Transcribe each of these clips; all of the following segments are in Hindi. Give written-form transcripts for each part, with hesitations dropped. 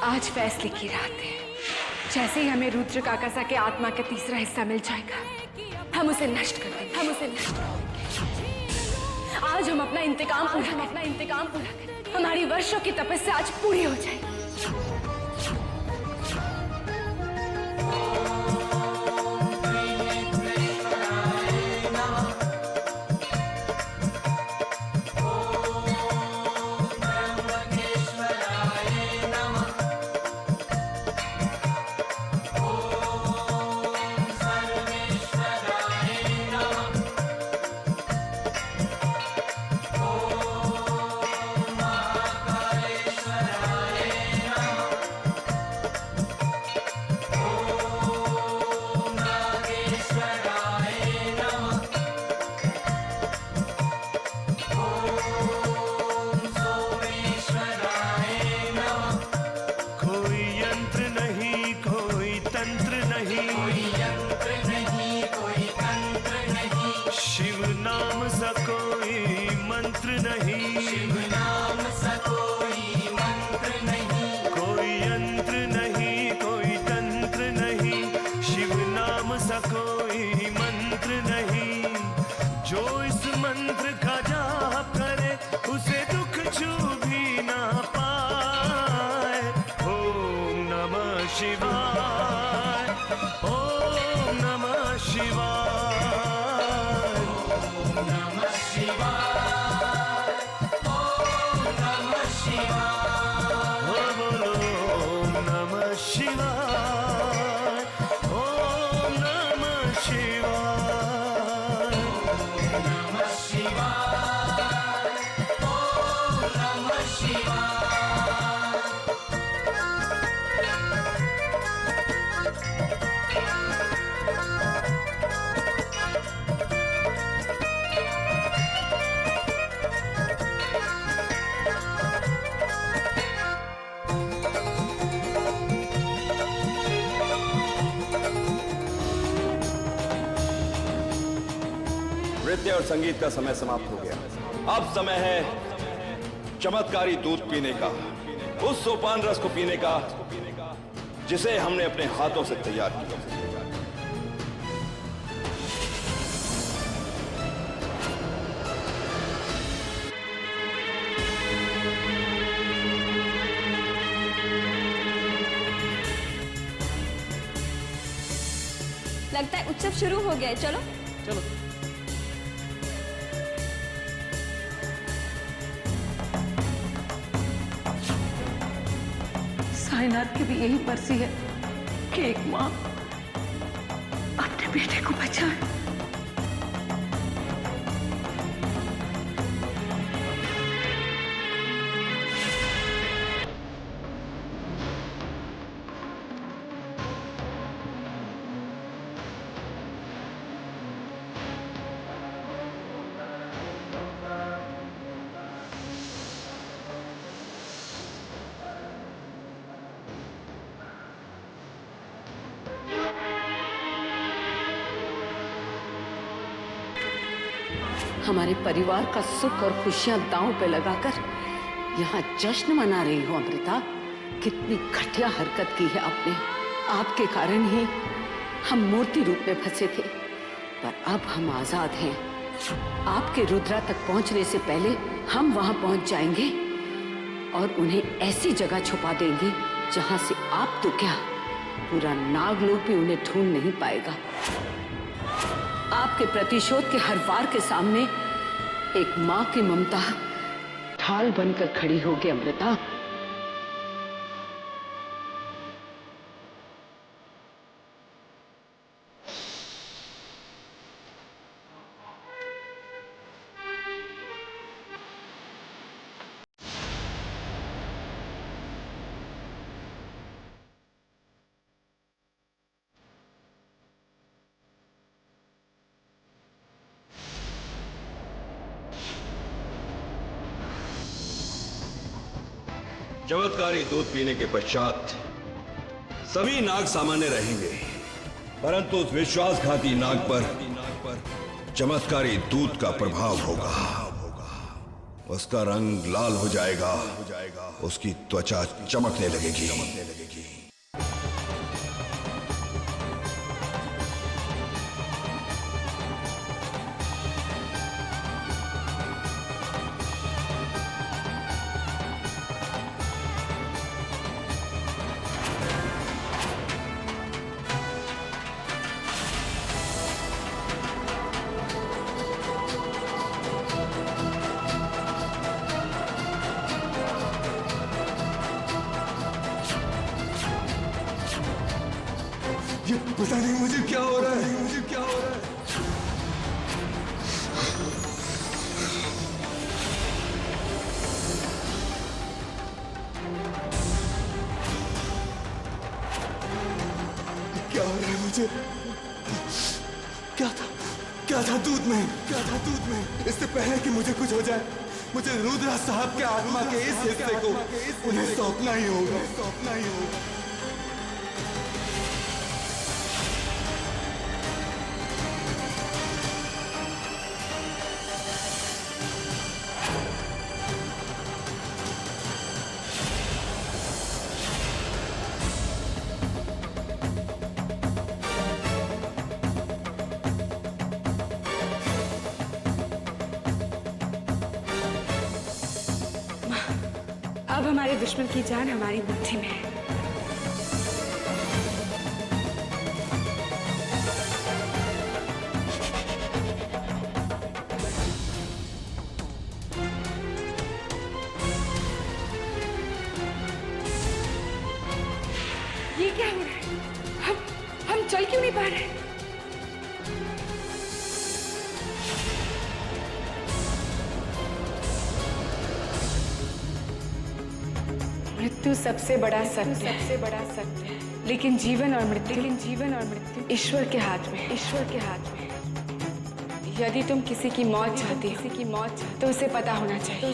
आज फैसले की रात है। जैसे ही हमें रुद्र काकासा के आत्मा का तीसरा हिस्सा मिल जाएगा, हम उसे नष्ट कर देंगे। आज हम अपना इंतकाम पूरा करें। हमारी वर्षों की तपस्या आज पूरी हो जाएगी। नृत्य और संगीत का समय समाप्त हो गया। अब समय है चमत्कारी दूध पीने का, उस सोपान रस को पीने का जिसे हमने अपने हाथों से तैयार किया। लगता है उत्सव शुरू हो गया है। चलो चलो। साईनाथ की भी यही मर्जी है कि एक माँ अपने बेटे को बचाए। हमारे परिवार का सुख और खुशियां दांव पे लगाकर यहाँ जश्न मना रही हो अमृता। कितनी घटिया हरकत की है आपने। आपके कारण ही हम मूर्ति रूप में फंसे थे, पर अब हम आजाद हैं। आपके रुद्रा तक पहुंचने से पहले हम वहां पहुंच जाएंगे और उन्हें ऐसी जगह छुपा देंगे जहां से आप तो क्या, पूरा नागलोक भी उन्हें ढूंढ नहीं पाएगा। आपके प्रतिशोध के हर वार के सामने एक माँ की ममता ढाल बनकर खड़ी होगी अमृता। चमत्कारी दूध पीने के पश्चात सभी नाग सामान्य रहेंगे, परंतु उस विश्वासघाती नाग पर चमत्कारी दूध का प्रभाव होगा। उसका रंग लाल हो जाएगा, उसकी त्वचा चमकने लगेगी। ये पता नहीं मुझे क्या हो रहा है, मुझे क्या था दूध में, इससे पहले कि मुझे कुछ हो जाए, मुझे रुद्रा साहब के आत्मा के इस हिस्से को उन्हें सौंपना ही होगा। अब हमारे दुश्मन की जान हमारी मुट्ठी में है। ये क्या हो रहा है? हम चल क्यों नहीं पा रहे? मृत्यु सबसे बड़ा सत्य है, लेकिन जीवन और मृत्यु ईश्वर के हाथ में। यदि तुम किसी की मौत चाहती हो तो उसे पता होना चाहिए।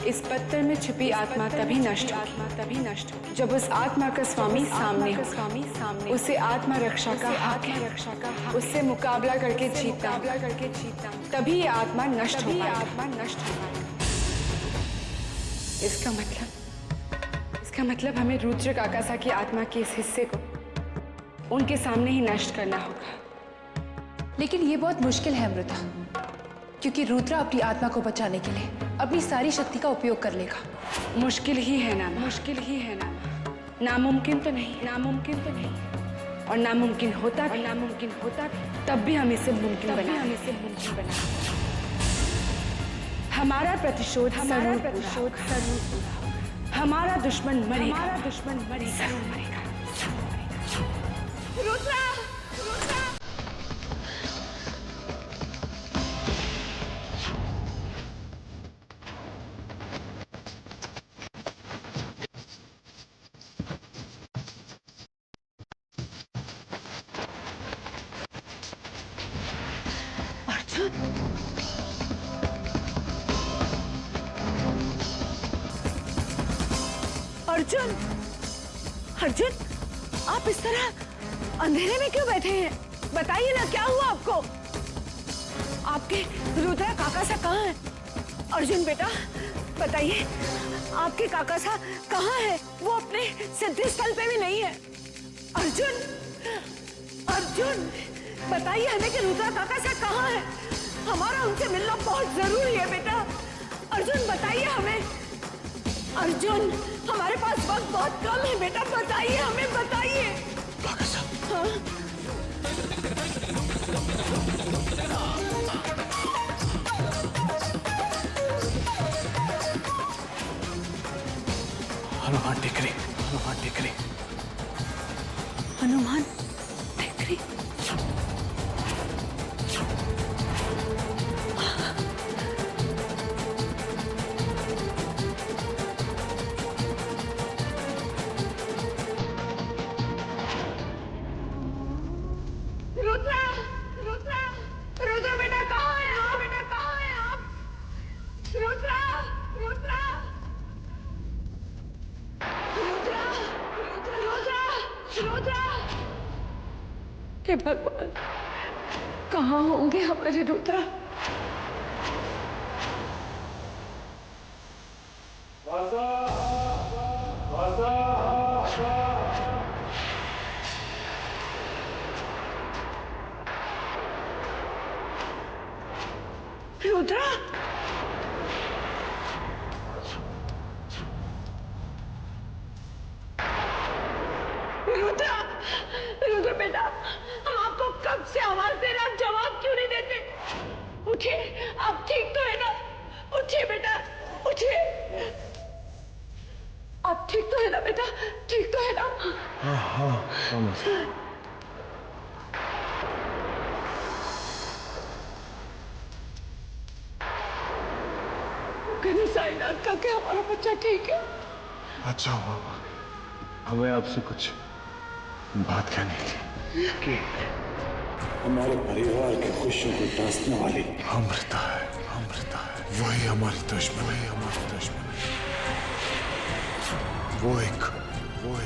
इस पत्थर में छुपी आत्मा तभी नष्ट होगी जब उस आत्मा का स्वामी सामने हो। उसे आत्मा रक्षा का हक है। उससे मुकाबला करके जीतना, तभी ये आत्मा नष्ट हो पाएगा। इसका मतलब हमें रुद्र काकासा की आत्मा के इस हिस्से को उनके सामने ही नष्ट करना होगा। लेकिन ये बहुत मुश्किल है अमृता, क्योंकि रुद्र अपनी आत्मा को बचाने के लिए अपनी सारी शक्ति का उपयोग कर लेगा। मुश्किल ही है ना, नामुमकिन तो नहीं। और नामुमकिन होता तब भी हम इसे मुमकिन बना। हमारा प्रतिशोध जरूर पूरा। हमारा दुश्मन मरेगा। रुद्रा! अर्जुन, आप इस तरह अंधेरे में क्यों बैठे हैं? बताइए ना, क्या हुआ आपको? आपके रुद्रा काकासा कहाँ है? अर्जुन बेटा, बताइए, आपके काकासा कहाँ है? वो अपने सिद्धि स्थल पे भी नहीं है। अर्जुन, बताइए हमें कि रुद्रा काकासा कहाँ है? हमारा उनसे मिलना बहुत जरूरी है बेटा। अर्जुन, बताइए हमें। अर्जुन, हमारे पास वक्त बहुत कम है बेटा, बताइए हमें, बताइए। हाँ? हनुमान टेकरी। हनुमान टेकरी। रुद्रा बेटा कहाँ है आप? रुद्रा! हे भगवान, कहाँ होंगे हमारे रुद्रा? रुद्रा, रुद्रा, रुद्र बेटा, हम आपको कब से आवाज दे रहे हैं, आप जवाब क्यों नहीं देते? उठिए, आप ठीक तो है ना? उठिए बेटा, उठिए। आप ठीक तो है ना बेटा? ठीक तो है ना? साइनाथ का क्या हमारा बच्चा ठीक है? अच्छा हुआ, हमें आपसे कुछ बात करनी थी। हमारे परिवार की खुशियों को टांसने वाली अमृता है, अमृता है, वही हमारी दुश्मन है, हमारी दुश्मन है। वो एक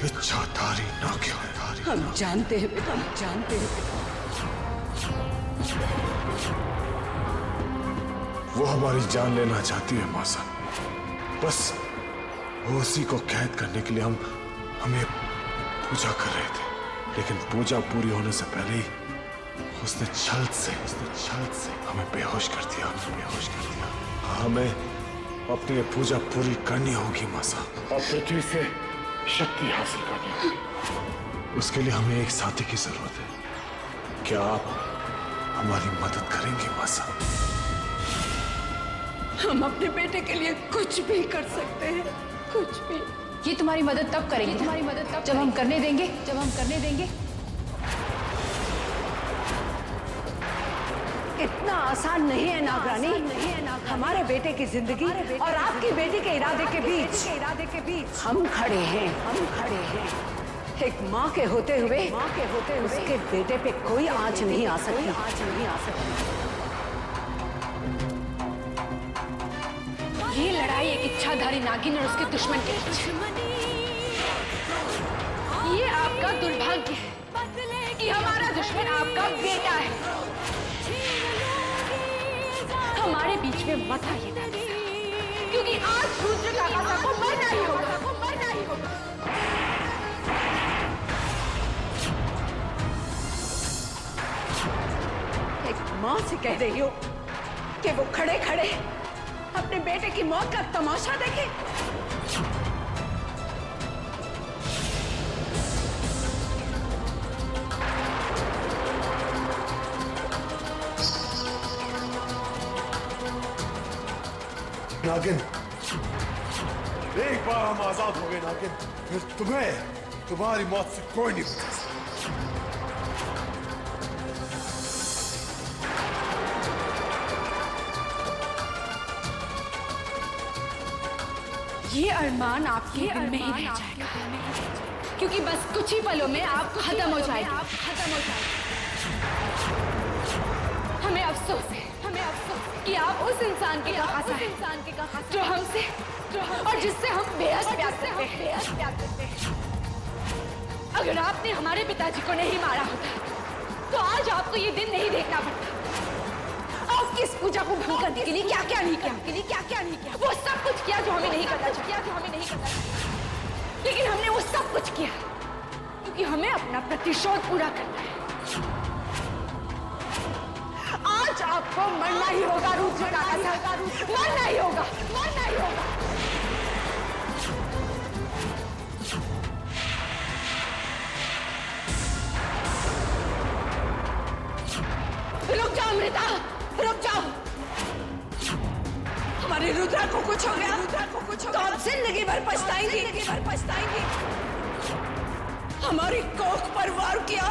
इच्छाधारी नाग्यधारी। हम जानते हैं बेटा, हम जानते हैं बेटा। वो हमारी जान लेना चाहती है मासा। बस उसी को कैद करने के लिए हमें पूजा कर रहे थे, लेकिन पूजा पूरी होने से पहले ही उसने छल से हमें बेहोश कर दिया, बेहोश कर दिया। हमें अपनी ये पूजा पूरी करनी होगी मासा, और पृथ्वी से शक्ति हासिल करनी होगी। उसके लिए हमें एक साथी की जरूरत है। क्या आप हमारी मदद करेंगे मासा? हम अपने बेटे के लिए कुछ भी कर सकते हैं, कुछ भी। ये तुम्हारी मदद तब करेंगे, तुम्हारी मदद तब जब हम करने देंगे, जब हम करने देंगे। इतना आसान नहीं है नागरानी, हमारे बेटे की जिंदगी और आपकी बेटी के इरादे के बीच हम खड़े हैं, हम खड़े हैं। एक माँ के होते हुए उसके बेटे पे कोई आंच नहीं आ सकती, आंच नहीं आ सकती। ये लड़ाई एक इच्छाधारी नागिन और उसके दुश्मन के बीच। ये आपका दुर्भाग्य है कि हमारा दुश्मन आपका बेटा है। हमारे बीच में मत आइए, क्योंकि आज रुद्र काका को मरना ही होगा, मरना ही होगा। एक माँ से कह रही हो कि वो खड़े खड़े अपने बेटे की मौत का तमाशा देखे? नागिन, एक बार हम आजाद हो गए नागिन, फिर तुम्हारी मौत से कोई नहीं बचा सकता। ये अरमान आपके दिल में ही रह जाएगा, क्योंकि बस कुछ ही पलों में आप खत्म हो जाएगा, हमें अफसोस है कि आप उस इंसान के कहासा हैं जो हमसे और जिससे हम बेहद प्यार करते हैं। अगर आपने हमारे पिताजी को नहीं मारा होता तो आज आपको ये दिन नहीं देखना पड़ता। आपकी इस पूजा को भंग करने के लिए क्या क्या नहीं किया, वो सब कुछ किया जो हमें नहीं करना चाहिए, लेकिन हमने वो सब कुछ किया क्योंकि हमें अपना प्रतिशोध पूरा करना है। आज आपको मरना ही होगा रुद्र काका, मरना ही होगा। रुक जाओ अमृता, रुक जाओ। हमारे रुद्रा को कुछ हो गया तो आप जिंदगी भर पछताएंगी। हमारी कोख पर वार किया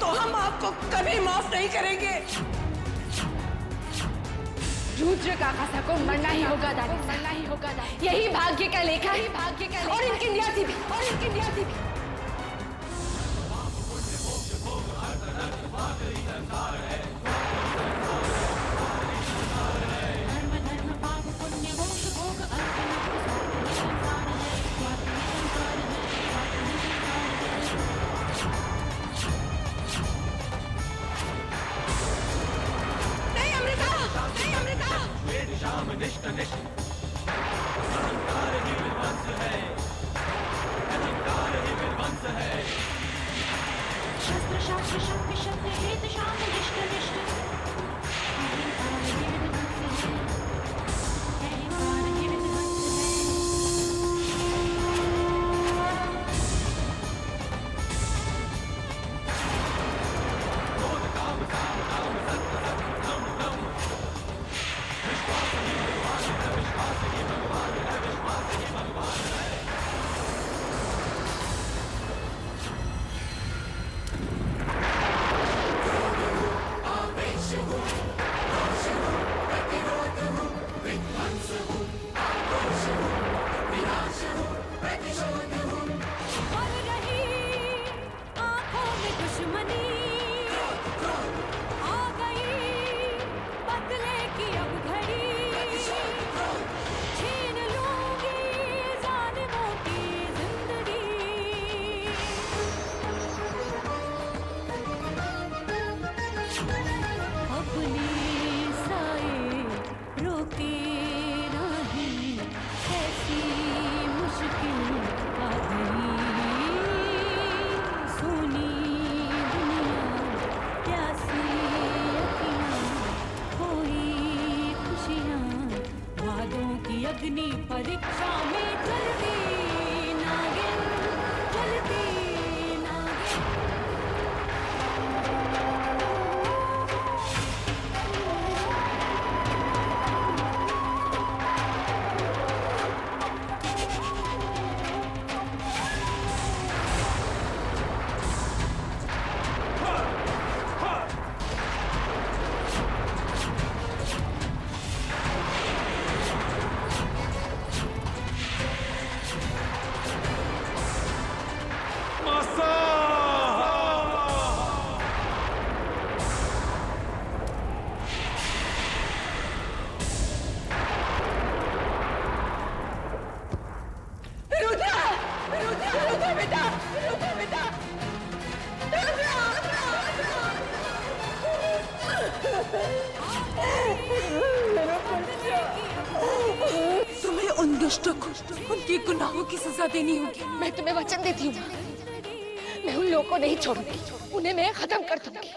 तो हम आपको कभी माफ नहीं करेंगे। रुद्र काका को मरना ही होगा दादी, यही भाग्य का लेखा है और इनकी नियति भी। शास्त्र शक्ति शक्ति हेतु शाम निष्ठ बेटा, रुको बेटा, तुम्हें उन दुष्टों को उनके गुनाहों की सजा देनी होगी। मैं तुम्हें वचन देती हूँ, मैं उन लोगों को नहीं छोड़ूंगी, उन्हें मैं खत्म कर दूंगी।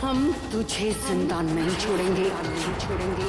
हम तुझे जिंदा नहीं छोड़ेंगे, नहीं छोड़ेंगे।